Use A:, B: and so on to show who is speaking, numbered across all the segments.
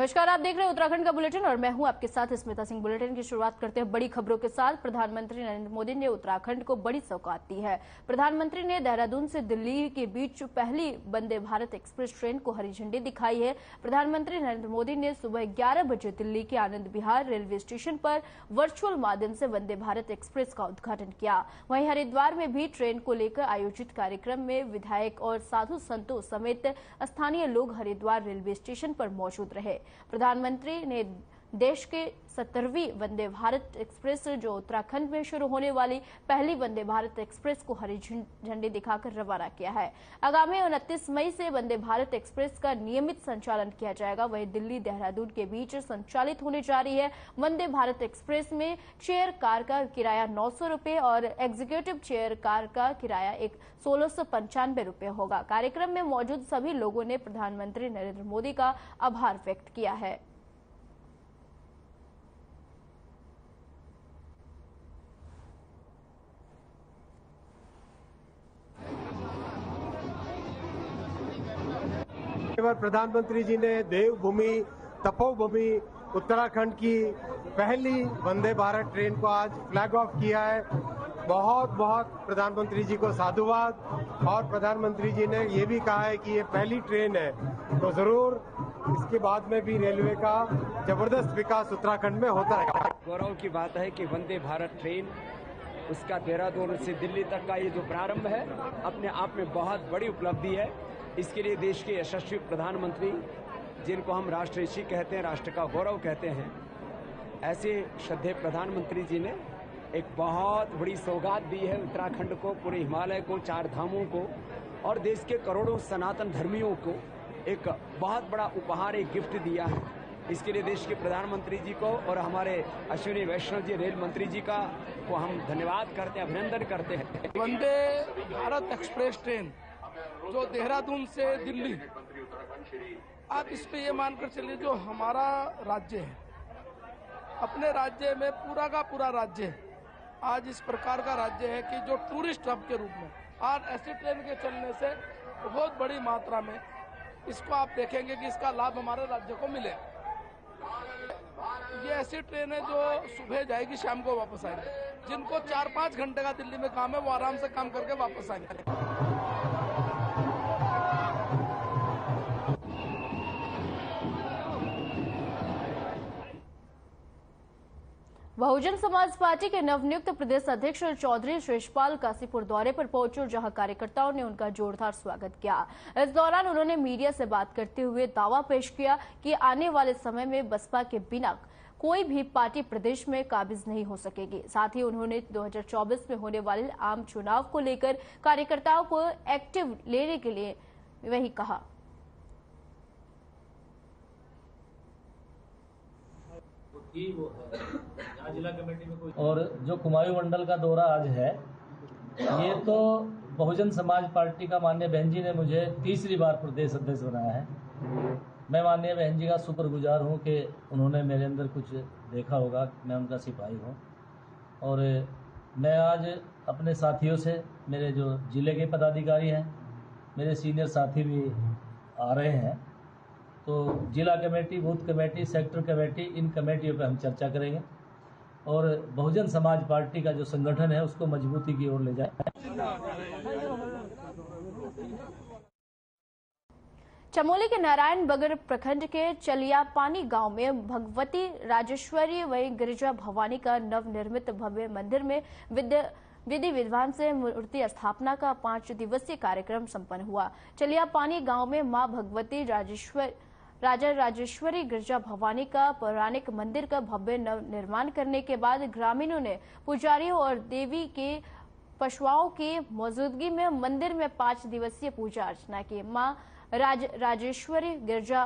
A: नमस्कार, आप देख रहे हैं उत्तराखंड का बुलेटिन और मैं हूं आपके साथ स्मिता सिंह। बुलेटिन की शुरुआत करते हैं बड़ी खबरों के साथ। प्रधानमंत्री नरेंद्र मोदी ने उत्तराखंड को बड़ी सौगात दी है। प्रधानमंत्री ने देहरादून से दिल्ली के बीच पहली वंदे भारत एक्सप्रेस ट्रेन को हरी झंडी दिखाई है। प्रधानमंत्री नरेंद्र मोदी ने सुबह 11 बजे दिल्ली के आनंद विहार रेलवे स्टेशन पर वर्चुअल माध्यम से वंदे भारत एक्सप्रेस का उद्घाटन किया। वहीं हरिद्वार में भी ट्रेन को लेकर आयोजित कार्यक्रम में विधायक और साधु संतों समेत स्थानीय लोग हरिद्वार रेलवे स्टेशन पर मौजूद रहे। प्रधानमंत्री ने देश के 70वीं वंदे भारत एक्सप्रेस जो उत्तराखंड में शुरू होने वाली पहली वंदे भारत एक्सप्रेस को हरी झंडी दिखाकर रवाना किया है। आगामी 29 मई से वंदे भारत एक्सप्रेस का नियमित संचालन किया जाएगा। वहीं दिल्ली देहरादून के बीच संचालित होने जा रही है वंदे भारत एक्सप्रेस में चेयर कार का किराया 900 रुपए और एग्जीक्यूटिव चेयर कार का किराया 1695 रुपए होगा। कार्यक्रम में मौजूद सभी लोगों ने प्रधानमंत्री नरेंद्र मोदी का आभार व्यक्त किया है।
B: प्रधानमंत्री जी ने देवभूमि तपोभूमि उत्तराखंड की पहली वंदे भारत ट्रेन को आज फ्लैग ऑफ किया है। बहुत बहुत प्रधानमंत्री जी को साधुवाद। और प्रधानमंत्री जी ने ये भी कहा है कि ये पहली ट्रेन है तो जरूर इसके बाद में भी रेलवे का जबरदस्त विकास उत्तराखंड में होता है।
C: गौरव की बात है कि वंदे भारत ट्रेन उसका देहरादून से दिल्ली तक का ये जो प्रारंभ है अपने आप में बहुत बड़ी उपलब्धि है। इसके लिए देश के यशस्वी प्रधानमंत्री जिनको हम राष्ट्र ऋषि कहते हैं, राष्ट्र का गौरव कहते हैं, ऐसे श्रद्धेय प्रधानमंत्री जी ने एक बहुत बड़ी सौगात दी है उत्तराखंड को, पूरे हिमालय को, 4 धामों को और देश के करोड़ों सनातन धर्मियों को एक बहुत बड़ा उपहार, एक गिफ्ट दिया है। इसके लिए देश के प्रधानमंत्री जी को और हमारे अश्विनी वैष्णव जी रेल मंत्री जी का को हम धन्यवाद करते हैं, अभिनंदन करते हैं।
D: वंदे भारत एक्सप्रेस ट्रेन जो देहरादून से दिल्ली, आप इस पे ये मानकर चलिए जो हमारा राज्य है, अपने राज्य में पूरा का पूरा राज्य आज इस प्रकार का राज्य है कि जो टूरिस्ट हब के रूप में आज ऐसी ट्रेन के चलने से बहुत बड़ी मात्रा में इसको आप देखेंगे कि इसका लाभ हमारे राज्य को मिले। ये ऐसी ट्रेन है जो सुबह जाएगी, शाम को वापस आएगी। जिनको 4-5 घंटे का दिल्ली में काम है वो आराम से काम करके वापस आएंगे।
A: बहुजन समाज पार्टी के नवनियुक्त प्रदेश अध्यक्ष चौधरी श्रेष्ठपाल काशीपुर दौरे पर पहुंचे, जहां कार्यकर्ताओं ने उनका जोरदार स्वागत किया। इस दौरान उन्होंने मीडिया से बात करते हुए दावा पेश किया कि आने वाले समय में बसपा के बिना कोई भी पार्टी प्रदेश में काबिज नहीं हो सकेगी। साथ ही उन्होंने 2024 में होने वाले आम चुनाव को लेकर कार्यकर्ताओं को एक्टिव लेने के लिए वही कहा।
E: जिला कमेटी में और जो कुमायूं मंडल का दौरा आज है, ये तो बहुजन समाज पार्टी का माननीय बहन जी ने मुझे तीसरी बार प्रदेश अध्यक्ष बनाया है। मैं माननीय बहन जी का शुक्रगुजार हूँ कि उन्होंने मेरे अंदर कुछ देखा होगा, मैं उनका सिपाही हूँ। और मैं आज अपने साथियों से, मेरे जो जिले के पदाधिकारी हैं, मेरे सीनियर साथी भी आ रहे हैं, तो जिला committee, booth committee, sector committee, इन कमेटियों पर हम चर्चा करेंगे और बहुजन समाज पार्टी का जो संगठन है उसको मजबूती की ओर ले जाए।
A: चमोली के नारायण बगर प्रखंड के चलियापानी गांव में भगवती राजेश्वरी व गिरिजा भवानी का नवनिर्मित भव्य मंदिर में विधि विधान से मूर्ति स्थापना का 5 दिवसीय कार्यक्रम संपन्न हुआ। चलियापानी गांव में मां भगवती राजा राजेश्वरी गिरजा भवानी का पौराणिक मंदिर का भव्य नव निर्माण करने के बाद ग्रामीणों ने पुजारियों और देवी के पशुओं की मौजूदगी में मंदिर में 5 दिवसीय पूजा अर्चना की। मां राजेश्वरी गिरजा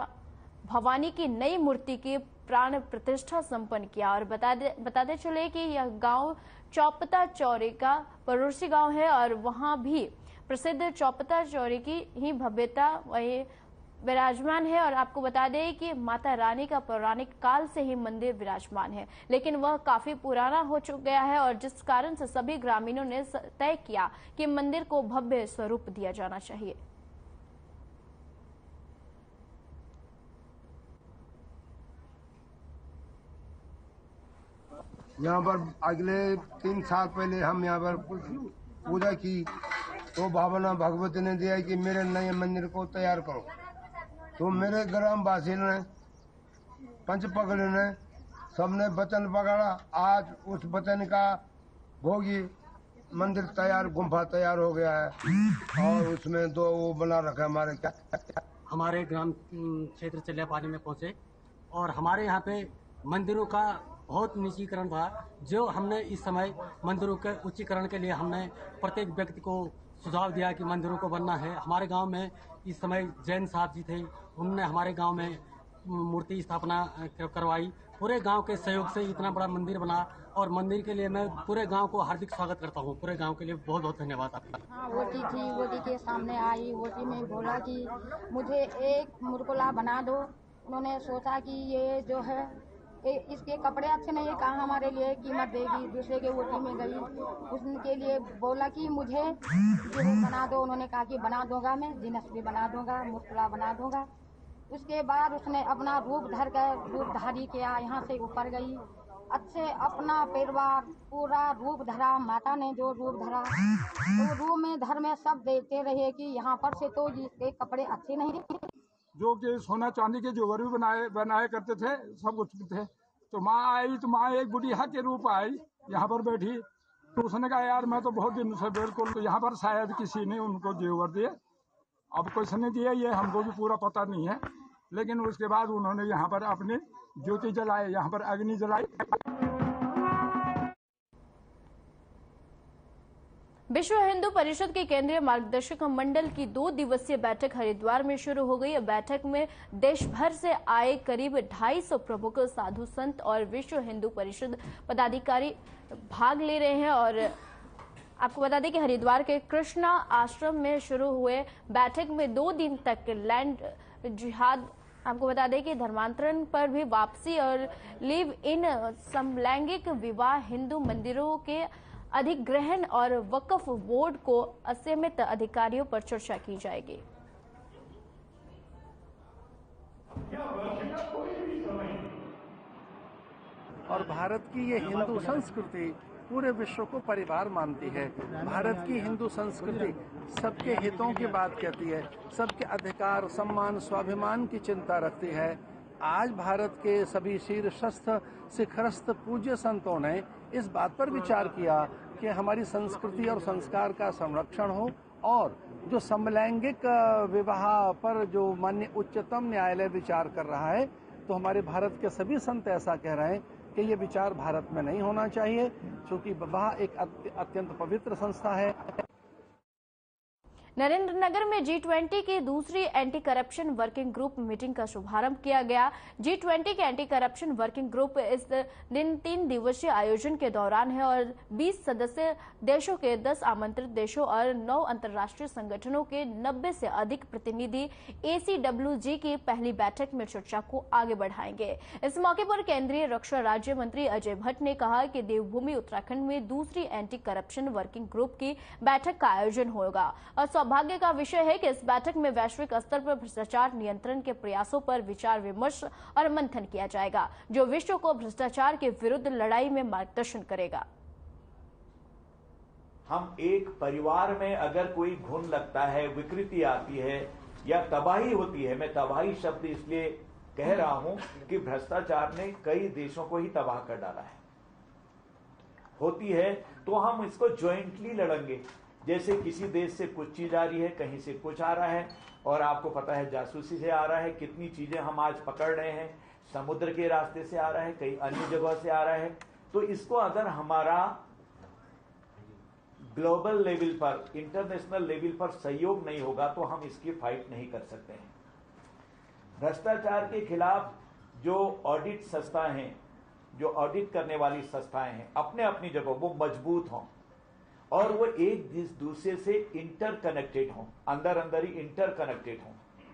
A: भवानी की नई मूर्ति की प्राण प्रतिष्ठा संपन्न किया। और बताते चले कि यह गांव चौपता चौरी का पड़ोसी गांव है और वहां भी प्रसिद्ध चौपता चौरी की ही भव्यता वही विराजमान है। और आपको बता दें कि माता रानी का पौराणिक काल से ही मंदिर विराजमान है, लेकिन वह काफी पुराना हो गया है और जिस कारण से सभी ग्रामीणों ने तय किया कि मंदिर को भव्य स्वरूप दिया जाना चाहिए।
F: यहाँ पर अगले 3 साल पहले हम यहाँ पर पूजा की तो भावना भगवती ने दिया कि मेरे नए मंदिर को तैयार करो। तो मेरे ग्राम वासी ने पंच पगड़े ने सबने वचन पकड़ा। आज उस वचन का भोगी मंदिर तैयार, गुम्फा तैयार हो गया है और उसमें 2 वो बना रखा है।
G: हमारे ग्राम क्षेत्र चल्यापानी में पहुंचे और हमारे यहाँ पे मंदिरों का बहुत निजीकरण था। जो हमने इस समय मंदिरों के उच्चीकरण के लिए हमने प्रत्येक व्यक्ति को सुझाव दिया कि मंदिरों को बनना है। हमारे गांव में इस समय जैन साहब जी थे, उन्होंने हमारे गांव में मूर्ति स्थापना करवाई। पूरे गांव के सहयोग से इतना बड़ा मंदिर बना और मंदिर के लिए मैं पूरे गांव को हार्दिक स्वागत करता हूं। पूरे गांव के लिए बहुत बहुत धन्यवाद आपका।
H: हाँ, वोटी थी, वोटी के सामने आई, वोटी में बोला कि मुझे एक मुरकुला बना दो। उन्होंने सोचा कि ये जो है इसके कपड़े अच्छे नहीं है, कहाँ हमारे लिए कीमत देगी। दूसरे के वोटी में गई, उसके लिए बोला कि मुझे जिन्स बना दो। उन्होंने कहा कि बना दूंगा, मैं जिन्स भी बना दूंगा, मुरकुला बना दूंगा। उसके बाद उसने अपना रूप धर कर रूप धारी किया, यहाँ से ऊपर गई, अच्छे अपना परिवार पूरा रूप धरा। माता ने जो रूप धरा तो रूप में धर में सब देखते रहे कि यहाँ पर से तो इसके कपड़े अच्छे नहीं,
I: जो कि सोना चांदी के जेवर भी बनाए करते थे, सब कुछ थे। तो माँ आई, तो माँ एक बुढ़िया के रूप आई, यहाँ पर बैठी। तो उसने कहा यार मैं तो बहुत दिन से बिल्कुल, तो यहाँ पर शायद किसी ने उनको जेवर दिए, अब किसी ने दिया ये हमको भी पूरा पता नहीं है। लेकिन उसके बाद उन्होंने यहाँ पर अपनी ज्योति जलाए, यहाँ पर अग्नि जलाई।
A: विश्व हिंदू परिषद के केंद्रीय मार्गदर्शक मंडल की 2 दिवसीय बैठक हरिद्वार में शुरू हो गई। बैठक में देश भर से आए करीब 250 प्रमुख साधु संत और विश्व हिंदू परिषद पदाधिकारी भाग ले रहे हैं। और आपको बता दें कि हरिद्वार के कृष्णा आश्रम में शुरू हुए बैठक में 2 दिन तक लैंड जिहाद, आपको बता दें कि धर्मांतरण पर भी वापसी और लिव इन समलैंगिक विवाह, हिंदू मंदिरों के अधिग्रहण और वक्फ बोर्ड को असीमित अधिकारियों पर चर्चा की जाएगी।
J: और भारत की ये हिंदू संस्कृति पूरे विश्व को परिवार मानती है। भारत की हिंदू संस्कृति सबके हितों की बात कहती है, सबके अधिकार, सम्मान, स्वाभिमान की चिंता रखती है। आज भारत के सभी शीर्षस्थ शिखरस्थ पूज्य संतों ने इस बात पर विचार किया कि हमारी संस्कृति और संस्कार का संरक्षण हो, और जो समलैंगिक विवाह पर जो माननीय उच्चतम न्यायालय विचार कर रहा है, तो हमारे भारत के सभी संत ऐसा कह रहे हैं कि ये विचार भारत में नहीं होना चाहिए, क्योंकि विवाह एक अत्यंत पवित्र संस्था है।
A: नरेंद्रनगर में G20 की दूसरी anti corruption working group meeting का शुभारंभ किया गया। G20 के एंटी करप्शन वर्किंग ग्रुप इस दिन 3 दिवसीय आयोजन के दौरान है और 20 सदस्य देशों के 10 आमंत्रित देशों और 9 अंतर्राष्ट्रीय संगठनों के 90 से अधिक प्रतिनिधि ACWG की पहली बैठक में चर्चा को आगे बढ़ाएंगे। इस मौके पर केंद्रीय रक्षा राज्य मंत्री अजय भट्ट ने कहा कि देवभूमि उत्तराखंड में दूसरी एंटी करप्शन वर्किंग ग्रुप की बैठक का आयोजन होगा और सौभाग्य का विषय है कि इस बैठक में वैश्विक स्तर पर भ्रष्टाचार नियंत्रण के प्रयासों पर विचार विमर्श और मंथन किया जाएगा, जो विश्व को भ्रष्टाचार के विरुद्ध लड़ाई में मार्गदर्शन करेगा।
K: हम एक परिवार में अगर कोई घुन लगता है, विकृति आती है या तबाही होती है, मैं तबाही शब्द इसलिए कह रहा हूं कि भ्रष्टाचार ने कई देशों को ही तबाह कर डाला है, होती है, तो हम इसको ज्वाइंटली लड़ेंगे। जैसे किसी देश से कुछ चीज आ रही है, कहीं से कुछ आ रहा है, और आपको पता है जासूसी से आ रहा है, कितनी चीजें हम आज पकड़ रहे हैं, समुद्र के रास्ते से आ रहा है, कई अन्य जगह से आ रहा है। तो इसको अगर हमारा ग्लोबल लेवल पर, इंटरनेशनल लेवल पर सहयोग नहीं होगा तो हम इसकी फाइट नहीं कर सकते हैं। भ्रष्टाचार के खिलाफ जो ऑडिट संस्थाएं हैं, जो ऑडिट करने वाली संस्थाएं हैं, अपने अपनी जगह वो मजबूत हों और वो एक दूसरे से इंटरकनेक्टेड हों, अंदर अंदर ही इंटरकनेक्टेड हों।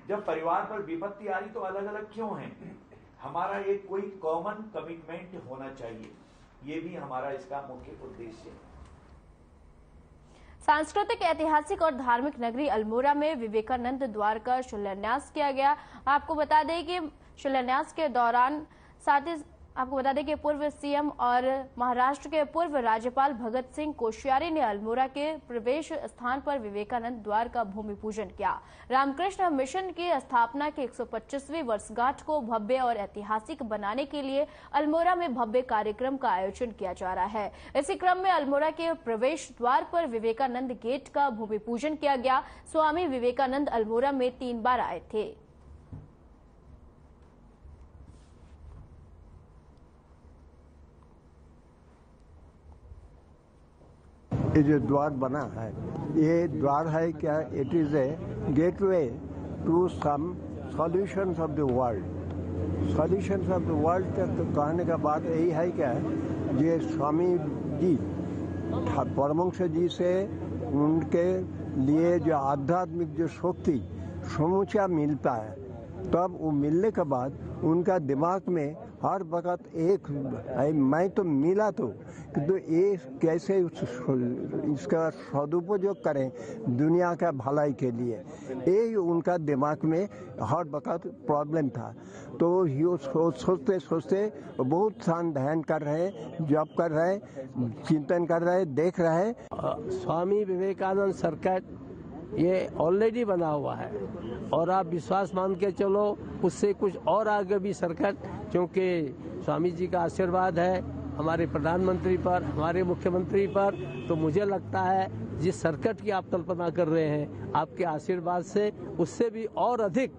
K: जब परिवार पर विपत्ति आ रही तो अलग अलग क्यों हैं? हमारा एक कोई कॉमन कमिटमेंट होना चाहिए, ये भी हमारा इसका मुख्य उद्देश्य है।
A: सांस्कृतिक, ऐतिहासिक और धार्मिक नगरी अल्मोड़ा में विवेकानंद द्वार का शिलान्यास किया गया। आपको बता दें कि शिलान्यास के दौरान साथ ही आपको बता दें कि पूर्व सीएम और महाराष्ट्र के पूर्व राज्यपाल भगत सिंह कोश्यारी ने अल्मोड़ा के प्रवेश स्थान पर विवेकानंद द्वार का भूमि पूजन किया। रामकृष्ण मिशन की स्थापना की 125वीं वर्षगांठ को भव्य और ऐतिहासिक बनाने के लिए अल्मोड़ा में भव्य कार्यक्रम का आयोजन किया जा रहा है। इसी क्रम में अल्मोड़ा के प्रवेश द्वार पर विवेकानंद गेट का भूमि पूजन किया गया। स्वामी विवेकानंद अल्मोड़ा में 3 बार आए थे।
L: ये जो द्वार बना है, ये द्वार है क्या? It is a gateway to some solutions of the world. Solutions of the world तक कहने का बात यही है क्या, ये स्वामी जी परमहंस जी से उनके लिए जो आध्यात्मिक जो शक्ति समूचा मिलता है, तब वो मिलने के बाद उनका दिमाग में हर वक्त एक मैं तो मिला तो ये कैसे इसका सदुपयोग करें दुनिया का भलाई के लिए, ये उनका दिमाग में हर वक्त प्रॉब्लम था। तो ये सोचते सोचते बहुत ध्यान ध्यान कर रहे, जप कर रहे, चिंतन कर रहे, देख रहे।
M: स्वामी विवेकानंद सर्किट ये ऑलरेडी बना हुआ है और आप विश्वास मान के चलो उससे कुछ और आगे भी सर्किट, क्योंकि स्वामी जी का आशीर्वाद है हमारे प्रधानमंत्री पर, हमारे मुख्यमंत्री पर, तो मुझे लगता है जिस सर्किट की आप कल्पना कर रहे हैं आपके आशीर्वाद से उससे भी और अधिक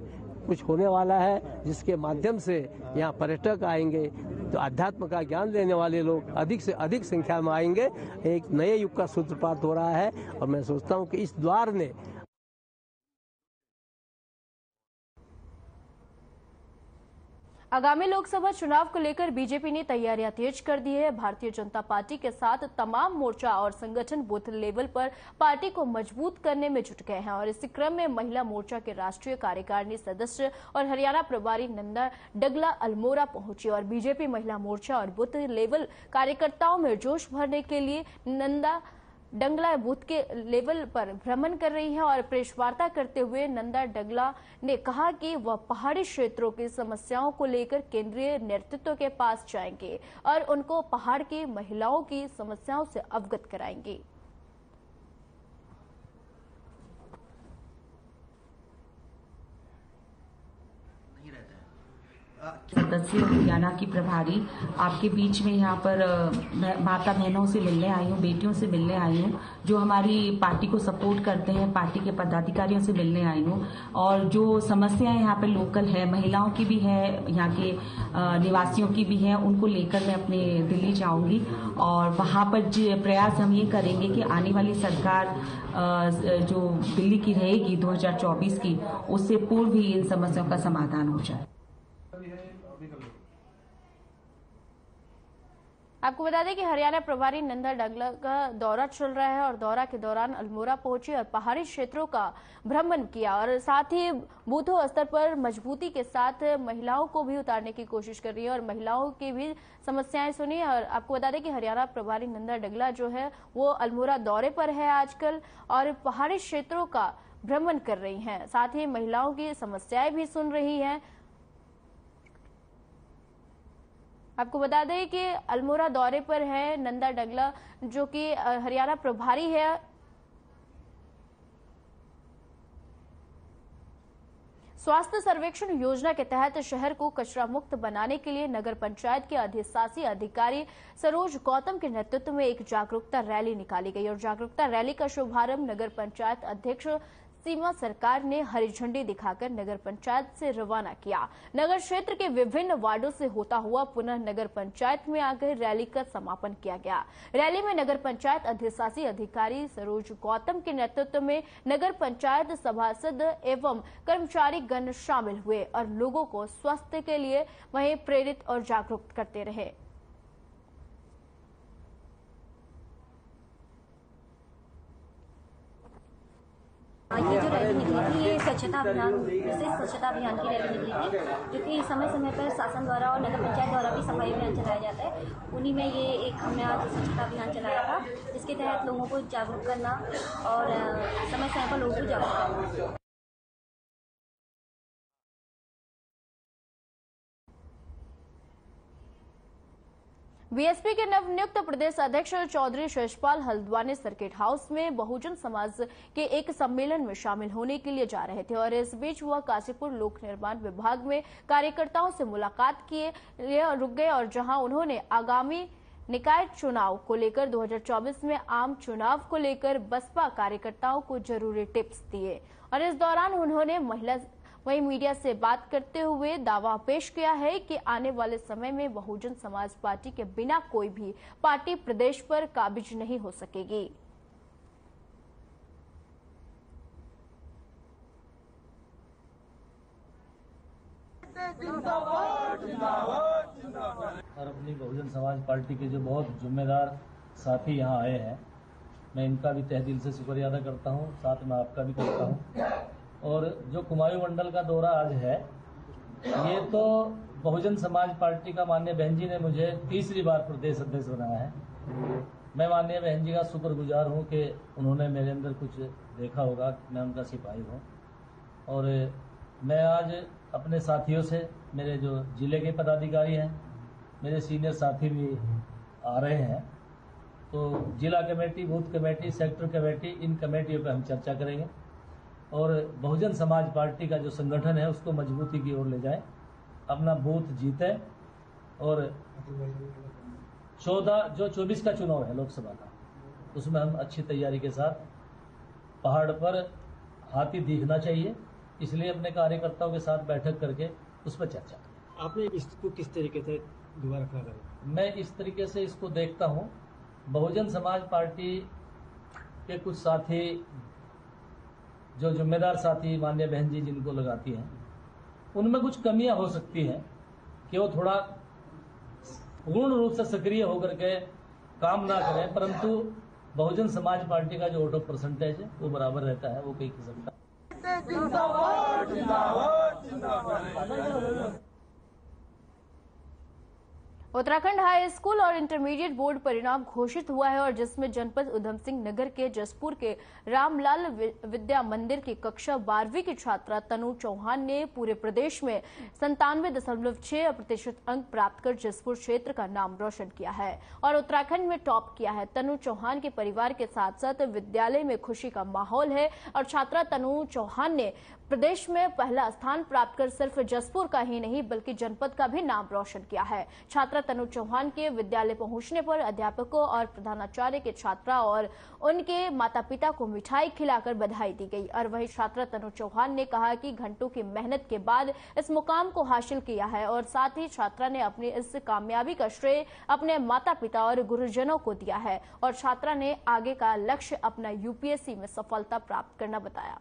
M: कुछ होने वाला है, जिसके माध्यम से यहाँ पर्यटक आएंगे तो अध्यात्म का ज्ञान देने वाले लोग अधिक से अधिक संख्या में आएंगे। एक नए युग का सूत्रपात हो रहा है और मैं सोचता हूँ कि इस द्वार ने
A: आगामी लोकसभा चुनाव को लेकर बीजेपी ने तैयारियां तेज कर दी है। भारतीय जनता पार्टी के साथ तमाम मोर्चा और संगठन बूथ लेवल पर पार्टी को मजबूत करने में जुट गए हैं और इसी क्रम में महिला मोर्चा के राष्ट्रीय कार्यकारिणी सदस्य और हरियाणा प्रभारी नंदा डगला अल्मोड़ा पहुंची और बीजेपी महिला मोर्चा और बूथ लेवल कार्यकर्ताओं में जोश भरने के लिए नंदा डंगला बूथ के लेवल पर भ्रमण कर रही है और प्रेस वार्ता करते हुए नंदा डगला ने कहा कि वह पहाड़ी क्षेत्रों की समस्याओं को लेकर केंद्रीय नेतृत्व के पास जाएंगे और उनको पहाड़ की महिलाओं की समस्याओं से अवगत कराएंगे।
N: सदस्य हरियाणा की प्रभारी आपके बीच में यहाँ पर माता बहनों से मिलने आई हूँ, बेटियों से मिलने आई हूँ जो हमारी पार्टी को सपोर्ट करते हैं, पार्टी के पदाधिकारियों से मिलने आई हूँ और जो समस्याएं यहाँ पे लोकल है, महिलाओं की भी है, यहाँ के निवासियों की भी है, उनको लेकर मैं अपने दिल्ली जाऊंगी और वहाँ पर प्रयास हम ये करेंगे कि आने वाली सरकार जो दिल्ली की रहेगी 2024 की, उससे पूर्व ही इन समस्याओं का समाधान हो जाए।
A: आपको बता दें कि हरियाणा प्रभारी नंदा डगला का दौरा चल रहा है और दौरा के दौरान अल्मोड़ा पहुंचे और पहाड़ी क्षेत्रों का भ्रमण किया और साथ ही बूथों स्तर पर मजबूती के साथ महिलाओं को भी उतारने की कोशिश कर रही है और महिलाओं की भी समस्याएं सुनी। और आपको बता दें कि हरियाणा प्रभारी नंदा डगला जो है वो अल्मोड़ा दौरे पर है आजकल और पहाड़ी क्षेत्रों का भ्रमण कर रही हैं, साथ ही महिलाओं की समस्याएं भी सुन रही हैं। आपको बता दें कि अल्मोड़ा दौरे पर है नंदा डगला जो कि हरियाणा प्रभारी है। स्वास्थ्य सर्वेक्षण योजना के तहत शहर को कचरा मुक्त बनाने के लिए नगर पंचायत के अधिशासी अधिकारी सरोज गौतम के नेतृत्व में एक जागरूकता रैली निकाली गई और जागरूकता रैली का शुभारंभ नगर पंचायत अध्यक्ष सीमा सरकार ने हरी झंडी दिखाकर नगर पंचायत से रवाना किया। नगर क्षेत्र के विभिन्न वार्डों से होता हुआ पुनः नगर पंचायत में आकर रैली का समापन किया गया। रैली में नगर पंचायत अधिशासी अधिकारी सरोज गौतम के नेतृत्व में नगर पंचायत सभासद एवं कर्मचारी गण शामिल हुए और लोगों को स्वास्थ्य के लिए वहीं प्रेरित और जागरूक करते रहे।
O: ये जो रैली निकली थी ये स्वच्छता अभियान, विशेष स्वच्छता अभियान की रैली निकली थी जो कि समय समय पर शासन द्वारा और नगर पंचायत द्वारा भी सफाई अभियान चलाया जाता है। उन्हीं में ये एक हमने आज स्वच्छता अभियान चलाया था जिसके तहत लोगों को जागरूक करना और समय समय पर लोगों को जागरूक करना।
A: बीएसपी के नवनियुक्त प्रदेश अध्यक्ष चौधरी शेषपाल हल्द्वानी सर्किट हाउस में बहुजन समाज के एक सम्मेलन में शामिल होने के लिए जा रहे थे और इस बीच वह काशीपुर लोक निर्माण विभाग में कार्यकर्ताओं से मुलाकात किए लिए रुक गए और जहां उन्होंने आगामी निकाय चुनाव को लेकर 2024 में आम चुनाव को लेकर बसपा कार्यकर्ताओं को जरूरी टिप्स दिए और इस दौरान उन्होंने वहीं मीडिया से बात करते हुए दावा पेश किया है कि आने वाले समय में बहुजन समाज पार्टी के बिना कोई भी पार्टी प्रदेश पर काबिज नहीं हो सकेगी।
E: और अपनी बहुजन समाज पार्टी के जो बहुत जिम्मेदार साथी यहाँ आए हैं, मैं इनका भी तहे दिल से शुक्रिया अदा करता हूँ, साथ में आपका भी करता हूँ। और जो कुमायूं मंडल का दौरा आज है, ये तो बहुजन समाज पार्टी का माननीय बहन जी ने मुझे तीसरी बार प्रदेश अध्यक्ष बनाया है। मैं माननीय बहन जी का शुक्रगुजार हूँ कि उन्होंने मेरे अंदर कुछ देखा होगा, मैं उनका सिपाही हूँ। और मैं आज अपने साथियों से, मेरे जो जिले के पदाधिकारी हैं, मेरे सीनियर साथी भी आ रहे हैं, तो जिला committee, booth committee, sector committee, इन कमेटियों पर हम चर्चा करेंगे और बहुजन समाज पार्टी का जो संगठन है उसको मजबूती की ओर ले जाए, अपना बूथ जीते और 24 का चुनाव है लोकसभा का, उसमें हम अच्छी तैयारी के साथ, पहाड़ पर हाथी दिखना चाहिए, इसलिए अपने कार्यकर्ताओं के साथ बैठक करके उस पर चर्चा करें।
P: आपने इसको किस तरीके से दोबारा खड़ा करें?
E: मैं इस तरीके से इसको देखता हूँ, बहुजन समाज पार्टी के कुछ साथी, जो जिम्मेदार साथी माननीय बहन जी जिनको लगाती हैं, उनमें कुछ कमियां हो सकती हैं कि वो थोड़ा पूर्ण रूप से सक्रिय होकर के काम ना करें, परंतु बहुजन समाज पार्टी का जो वोट ऑफ परसेंटेज है वो बराबर रहता है, वो कहीं किस्म का।
A: उत्तराखंड हाई स्कूल और इंटरमीडिएट बोर्ड परिणाम घोषित हुआ है और जिसमें जनपद उधम सिंह नगर के जसपुर के रामलाल विद्या मंदिर की कक्षा 12वीं की छात्रा तनु चौहान ने पूरे प्रदेश में 97.6% अंक प्राप्त कर जसपुर क्षेत्र का नाम रोशन किया है और उत्तराखंड में टॉप किया है। तनु चौहान के परिवार के साथ साथ विद्यालय में खुशी का माहौल है और छात्रा तनु चौहान ने प्रदेश में पहला स्थान प्राप्त कर सिर्फ जसपुर का ही नहीं बल्कि जनपद का भी नाम रोशन किया है। छात्रा तनु चौहान के विद्यालय पहुंचने पर अध्यापकों और प्रधानाचार्य के छात्रा और उनके माता पिता को मिठाई खिलाकर बधाई दी गई और वहीं छात्रा तनु चौहान ने कहा कि घंटों की मेहनत के बाद इस मुकाम को हासिल किया है और साथ ही छात्रा ने अपनी इस कामयाबी का श्रेय अपने माता पिता और गुरुजनों को दिया है और छात्रा ने आगे का लक्ष्य अपना यूपीएससी में सफलता प्राप्त करना बताया।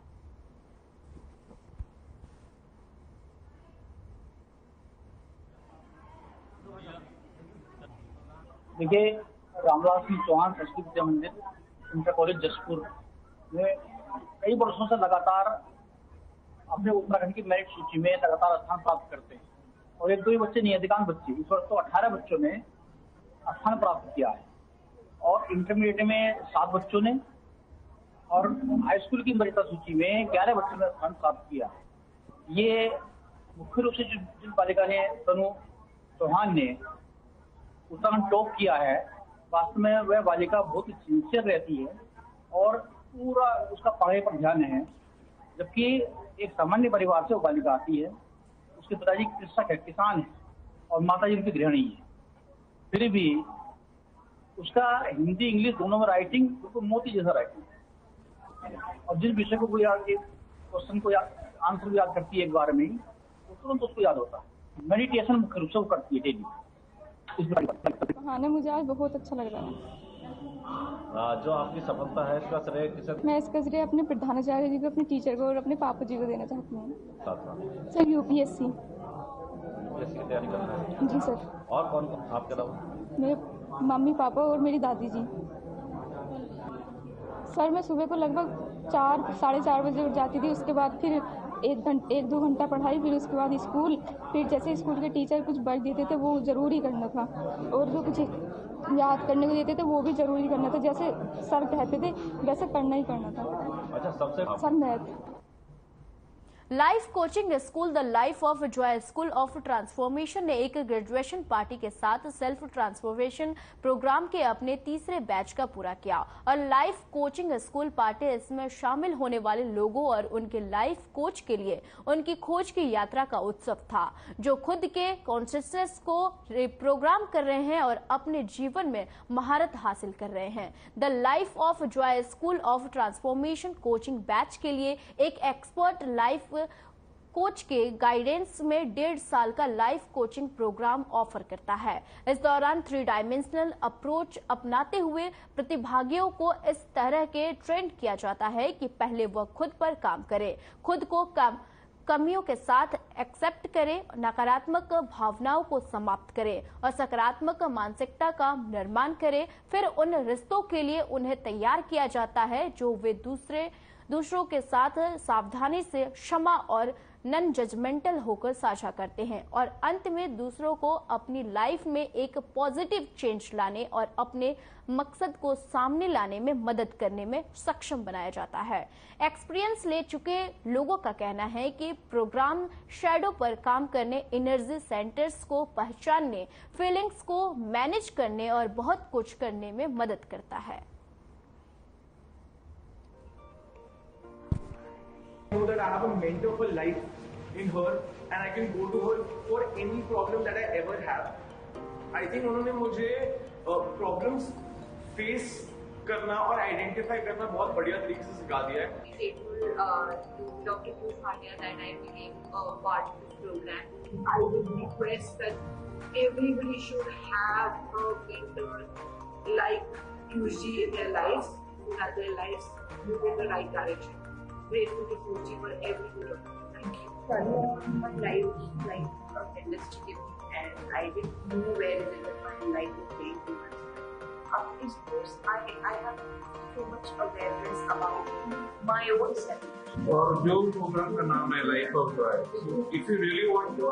Q: देखिए, रामलाल सिंह चौहान संस्कृत विद्या मंदिर इंटर कॉलेज जसपुर में कई वर्षों से लगातार अपने उत्तराखंड की मेरिट सूची में लगातार स्थान प्राप्त करते हैं और एक दो ही बच्चे नहीं, अधिकांश बच्चे, इस वर्ष तो 18 बच्चों ने स्थान प्राप्त किया है और इंटरमीडिएट में 7 बच्चों ने और हाई स्कूल की मेरिट सूची में 11 बच्चों ने स्थान प्राप्त किया। ये मुख्य रूप से जिन बालिका ने तनु चौहान ने उत्तराखंड टॉप किया है, वास्तव में वह बालिका बहुत ही सिंसियर रहती है और पूरा उसका पढ़ाई पर ध्यान है, जबकि एक सामान्य परिवार से वो बालिका आती है। उसके पिताजी कृषक है, किसान है और माताजी उनकी गृहिणी है, फिर भी उसका हिंदी इंग्लिश दोनों में राइटिंग बिल्कुल मोती जैसा राइटिंग और जिस विषय को कोई क्वेश्चन को आंसर भी याद करती है एक बार में ही, तो तुरंत उसको याद होता है। मेडिटेशन मुख्य रूप से वो करती है डेली।
R: हाँ, मुझे आज बहुत अच्छा लग रहा है।
S: जो आपकी सफलता है इसका श्रेय किसे?
R: मैं इसका श्रेय अपने प्रधानाचार्य जी को, अपने टीचर को और अपने पापा जी को देना चाहती हूँ। सर यूपीएससी
S: की तैयारी कर रहे हैं?
R: जी सर।
S: और कौन कौन आपके अलावा?
R: मेरे मम्मी पापा और मेरी दादी जी। सर मैं सुबह को लगभग 4-4:30 बजे उठ जाती थी, उसके बाद फिर 1-2 घंटा पढ़ाई, फिर उसके बाद स्कूल, फिर जैसे स्कूल के टीचर कुछ वर्क देते थे वो ज़रूरी करना था और जो कुछ याद करने को देते थे वो भी ज़रूरी करना था, जैसे सर कहते थे वैसे पढ़ना ही पढ़ना था।
S: अच्छा, सबसे
R: sir math.
A: Life coaching school the life of Joy school of transformation ने एक ग्रेजुएशन पार्टी के साथ सेल्फ ट्रांसफॉर्मेशन प्रोग्राम के अपने तीसरे बैच का पूरा किया और लाइफ कोचिंग स्कूल पार्टी इसमें शामिल होने वाले लोगों और उनके लाइफ कोच के लिए उनकी खोज की यात्रा का उत्सव था, जो खुद के कॉन्शियसनेस को रिप्रोग्राम कर रहे हैं और अपने जीवन में महारत हासिल कर रहे हैं। The life of Joy school of transformation coaching batch के लिए एक एक्सपर्ट लाइफ कोच के गाइडेंस में 1.5 साल का लाइफ कोचिंग प्रोग्राम ऑफर करता है। इस दौरान 3 डायमेंशनल अप्रोच अपनाते हुए प्रतिभागियों को इस तरह के ट्रेन किया जाता है कि पहले वह खुद पर काम करे, खुद को कमियों के साथ एक्सेप्ट करें, नकारात्मक भावनाओं को समाप्त करें और सकारात्मक मानसिकता का निर्माण करें। फिर उन रिश्तों के लिए उन्हें तैयार किया जाता है जो वे दूसरों के साथ सावधानी से, क्षमा और नॉन जजमेंटल होकर साझा करते हैं और अंत में दूसरों को अपनी लाइफ में एक पॉजिटिव चेंज लाने और अपने मकसद को सामने लाने में मदद करने में सक्षम बनाया जाता है। एक्सपीरियंस ले चुके लोगों का कहना है कि प्रोग्राम शैडो पर काम करने, एनर्जी सेंटर्स को पहचानने, फीलिंग्स को मैनेज करने और बहुत कुछ करने में मदद करता है।
T: I know that I have a mentor for life in her and I can go to her for any problem that I ever have. I think उन्होंने मुझे problems face करना और identify करना बहुत बढ़िया तरीके से सिखा दिया है।
U: Dr. Bhushania that I became a part of this program. I would request that everybody should have a mentor like Yuji in their lives, so that their lives move in the right direction. Grateful to Fuji for every bit of it. Thank you. My life like a industry and I didn't know where it is that my life is going to. After this course, I have so much awareness about my own self.
V: और जो programme का नाम है life of Joy, if you really want to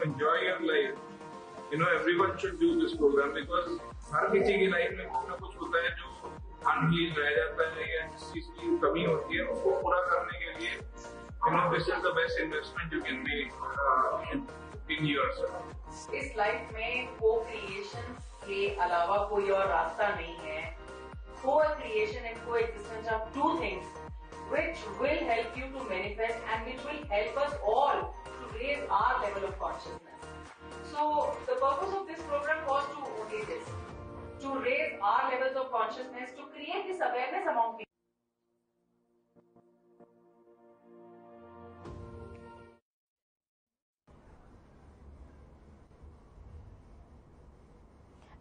V: enjoy your life, everyone should do this program because हर किसी की life में कुछ ना कुछ होता है जो अनहील्ड रह जाता है या जिस चीज की कमी होती है, उसको पूरा करने के लिए this is the best investment you can make in yourself.
W: इस लाइफ में को-क्रिएशन के अलावा कोई और रास्ता नहीं है। Co-creation and co-existence are two things which will help you to manifest and which will help us all to raise our level of consciousness. So the purpose of this program was to only this, to raise our levels of consciousness, to create this awareness among people.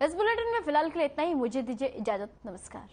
A: इस bulletin में फिलहाल के लिए इतना ही। मुझे दीजिए इजाजत। नमस्कार।